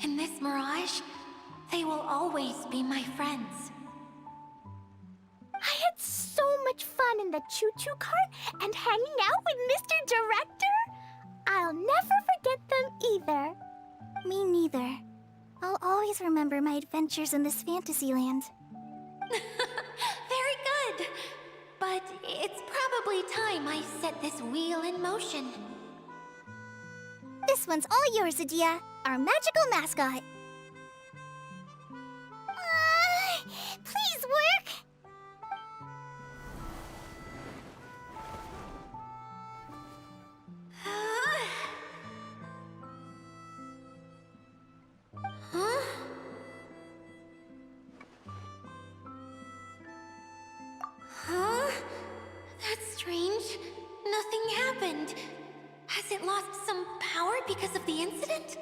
in this mirage, they will always be my friends. I had so much fun in the choo-choo cart and hanging out with Mr. Director. I'll never forget them either. Me neither. I'll always remember my adventures in this fantasy land. Very good. But it's probably time I set this wheel in motion. This one's all yours, Adia, our magical mascot. Please work! Huh? Huh? That's strange. Nothing happened. Has it lost some power because of the incident?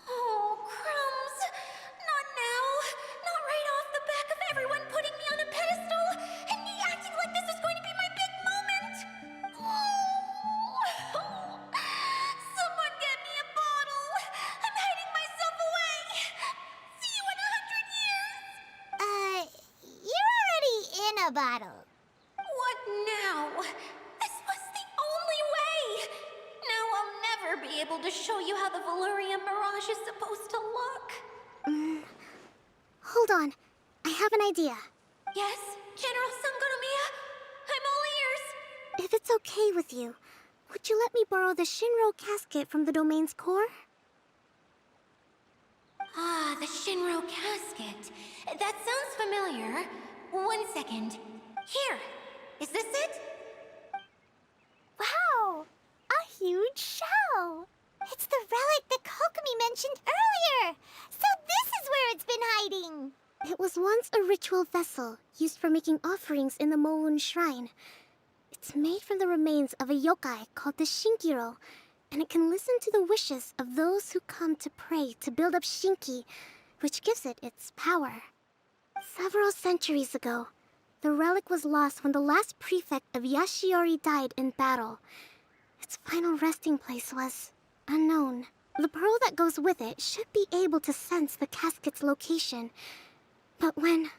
Oh, crumbs. Not now. Not right off the back of everyone putting me on a pedestal and me acting like this is going to be my big moment. Oh. Someone get me a bottle. I'm hiding myself away. See you in 100 years. You're already in a bottle. What now? never be able to show you how the Valurian Mirage is supposed to look. Hold on. I have an idea. Yes, General Sangonomiya? I'm all ears. If it's okay with you, would you let me borrow the Shinro casket from the domain's core? Ah, the Shinro casket. That sounds familiar. 1 second. Here. Is this it? Wow! A huge shell! It's the relic that Kokomi mentioned earlier! So this is where it's been hiding! It was once a ritual vessel used for making offerings in the Moon Shrine. It's made from the remains of a yokai called the Shinkiro, and it can listen to the wishes of those who come to pray to build up Shinki, which gives it its power. Several centuries ago, the relic was lost when the last prefect of Yashiori died in battle. Its final resting place was unknown. The pearl that goes with it should be able to sense the casket's location. But when,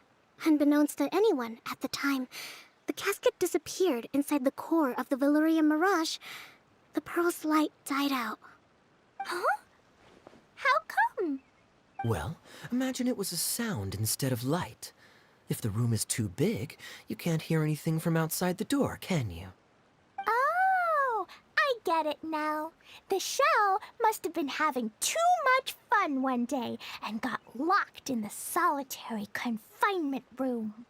unbeknownst to anyone at the time, the casket disappeared inside the core of the Valurian Mirage, the pearl's light died out. Huh? How come? Well, imagine it was a sound instead of light. If the room is too big, you can't hear anything from outside the door, can you? Oh, I get it now. The shell must have been having too much fun one day and got locked in the solitary confinement room.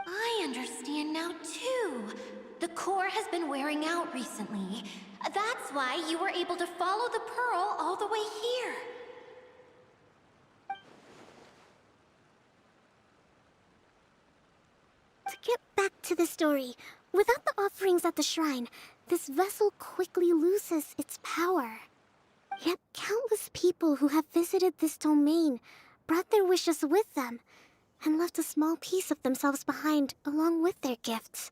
I understand now, too. The core has been wearing out recently. That's why you were able to follow the pearl all the way here. To get back to the story, without the offerings at the shrine, this vessel quickly loses its power. Yet countless people who have visited this domain brought their wishes with them and left a small piece of themselves behind along with their gifts.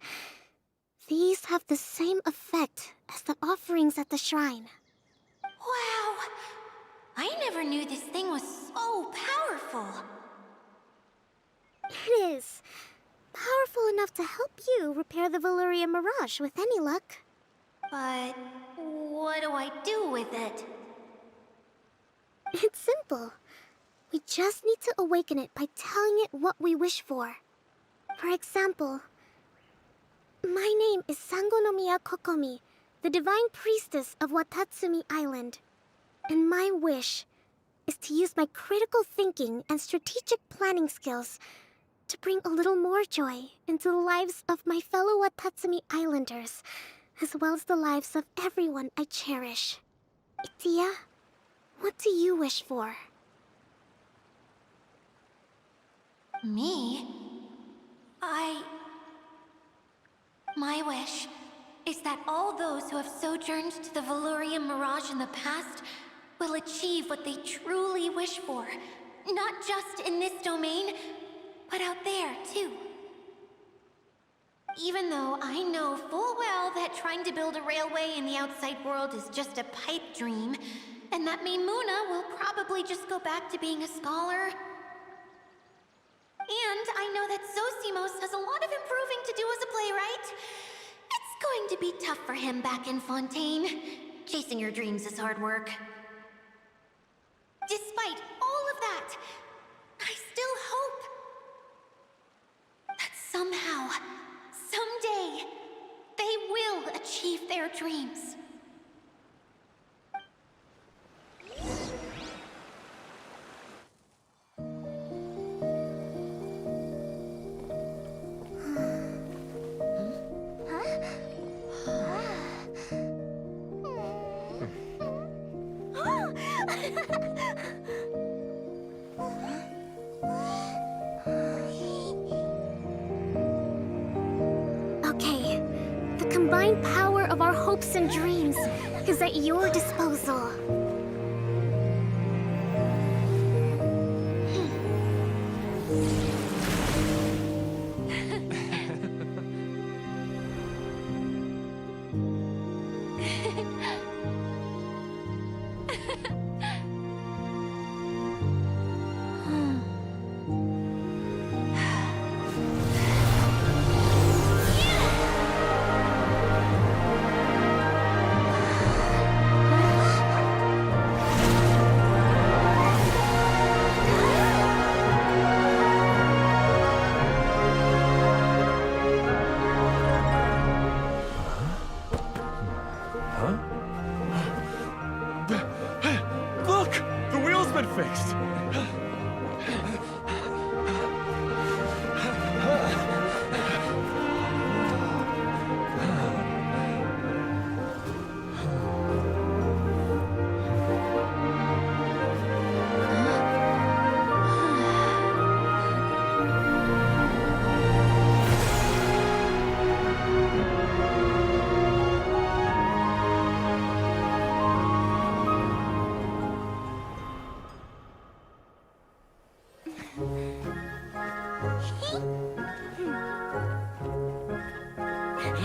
These have the same effect as the offerings at the shrine. Wow! I never knew this thing was so powerful. It is. Powerful enough to help you repair the Valurian Mirage with any luck. But what do I do with it? It's simple. We just need to awaken it by telling it what we wish for. For example, my name is Sangonomiya Kokomi, the divine priestess of Watatsumi Island. And my wish is to use my critical thinking and strategic planning skills to bring a little more joy into the lives of my fellow Watatsumi Islanders, as well as the lives of everyone I cherish. Itia, what do you wish for? Me? My wish is that all those who have sojourned to the Valurian Mirage in the past will achieve what they truly wish for. Not just in this domain, but out there, too. Even though I know full well that trying to build a railway in the outside world is just a pipe dream, and that Maimuna will probably just go back to being a scholar. And I know that Zosimos has a lot of improving to do as a playwright. It's going to be tough for him back in Fontaine. Chasing your dreams is hard work. Despite all of that, I still hope that somehow, someday, they will achieve their dreams. Okay, the combined power of our hopes and dreams is at your disposal.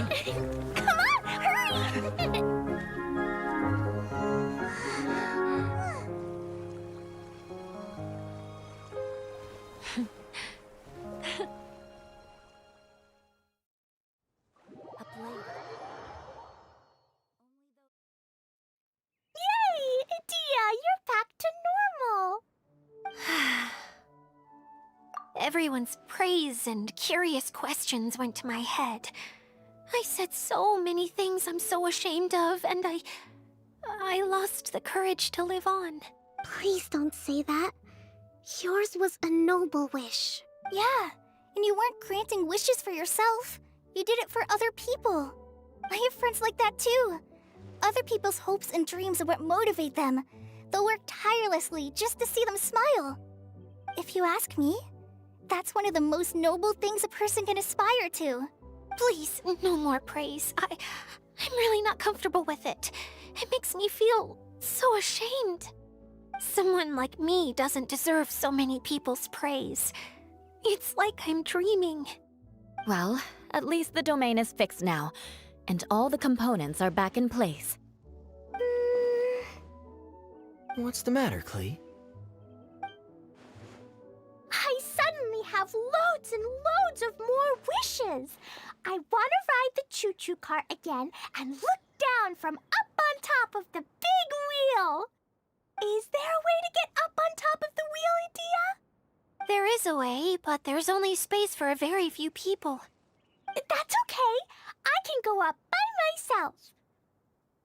Come on, hurry! Yay! Dia, you're back to normal! Everyone's praise and curious questions went to my head. I said so many things I'm so ashamed of, and I lost the courage to live on. Please don't say that. Yours was a noble wish. Yeah, and you weren't granting wishes for yourself. You did it for other people. I have friends like that too. Other people's hopes and dreams are what motivate them. They'll work tirelessly just to see them smile. If you ask me, that's one of the most noble things a person can aspire to. Please, no more praise. I'm really not comfortable with it. It makes me feel so ashamed. Someone like me doesn't deserve so many people's praise. It's like I'm dreaming. Well, at least the domain is fixed now, and all the components are back in place. What's the matter, Klee? I suddenly have loads and loads of more wishes. I want to ride the choo-choo cart again and look down from up on top of the big wheel. Is there a way to get up on top of the wheel, Adia? There is a way, but there's only space for a very few people. That's okay. I can go up by myself.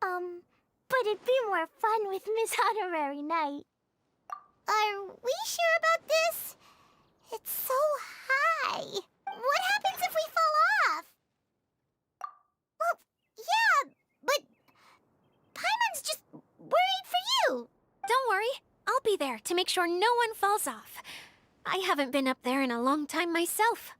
But it'd be more fun with Miss Honorary Knight. Are we sure about this? It's so high. What happens if we fall off? Well, yeah, but Paimon's just worried for you. Don't worry, I'll be there to make sure no one falls off. I haven't been up there in a long time myself.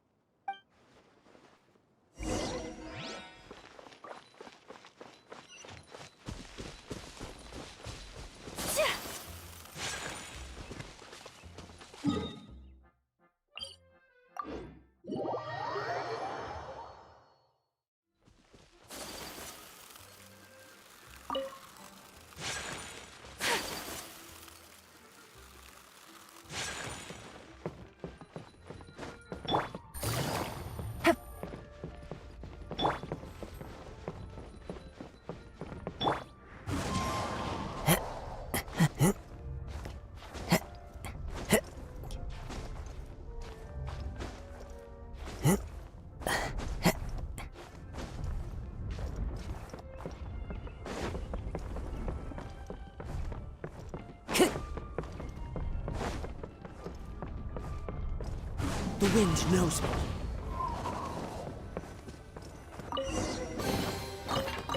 The wind knows me.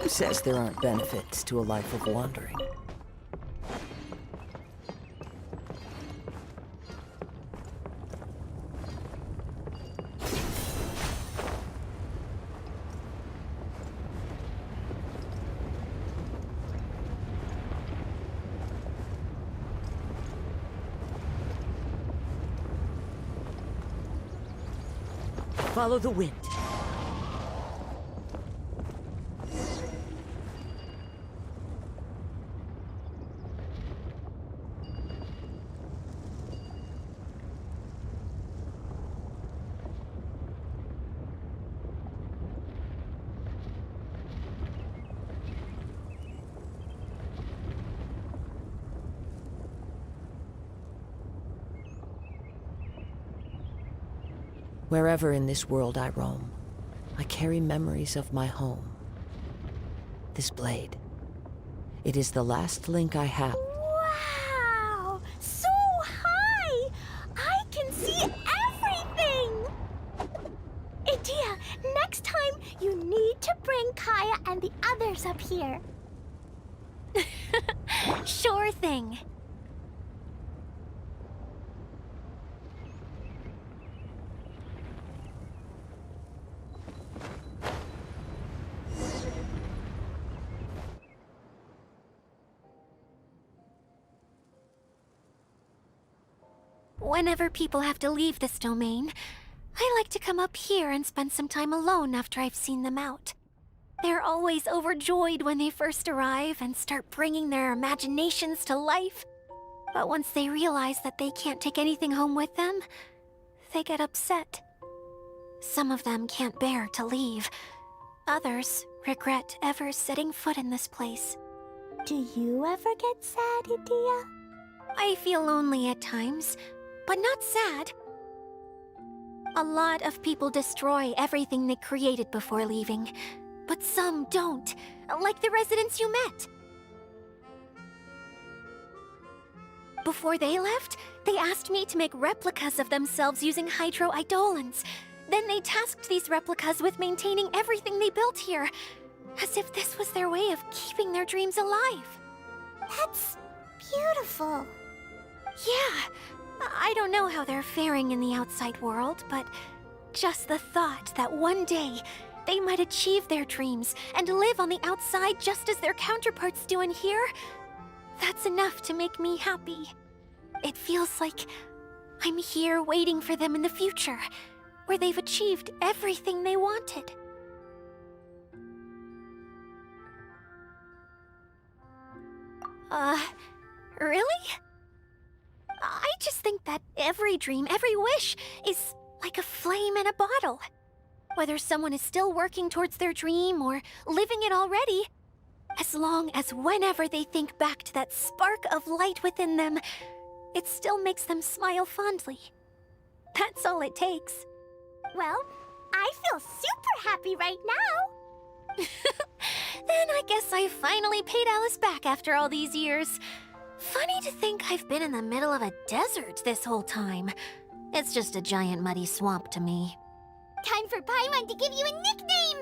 Who says there aren't benefits to a life of wandering? Follow the wind. Wherever in this world I roam, I carry memories of my home. This blade. It is the last link I have. Wow! So high! I can see everything! Adia, next time you need to bring Kaya and the others up here. Sure thing. Whenever people have to leave this domain, I like to come up here and spend some time alone after I've seen them out. They're always overjoyed when they first arrive and start bringing their imaginations to life. But once they realize that they can't take anything home with them, they get upset. Some of them can't bear to leave. Others regret ever setting foot in this place. Do you ever get sad, Idia? I feel lonely at times, but not sad. A lot of people destroy everything they created before leaving, but some don't, like the residents you met. Before they left, they asked me to make replicas of themselves using hydro-eidolons. Then they tasked these replicas with maintaining everything they built here, as if this was their way of keeping their dreams alive. That's beautiful. Yeah, I don't know how they're faring in the outside world, but just the thought that one day they might achieve their dreams and live on the outside just as their counterparts do in here, that's enough to make me happy. It feels like I'm here waiting for them in the future, where they've achieved everything they wanted. Really? I just think that every dream, every wish, is like a flame in a bottle. Whether someone is still working towards their dream or living it already, as long as whenever they think back to that spark of light within them, it still makes them smile fondly. That's all it takes. Well, I feel super happy right now. Then I guess I finally paid Alice back after all these years. Funny to think I've been in the middle of a desert this whole time. It's just a giant muddy swamp to me. Time for Paimon to give you a nickname!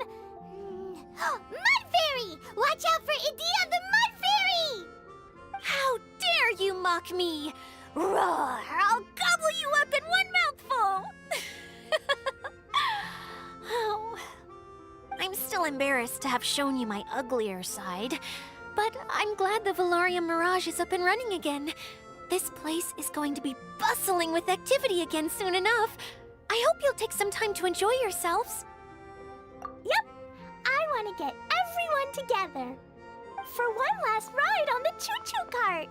Mud Fairy! Watch out for Idia the Mud Fairy! How dare you mock me! Roar! I'll gobble you up in one mouthful! Oh, I'm still embarrassed to have shown you my uglier side, but I'm glad the Valorium Mirage is up and running again. This place is going to be bustling with activity again soon enough. I hope you'll take some time to enjoy yourselves. Yep, I want to get everyone together for one last ride on the choo-choo cart.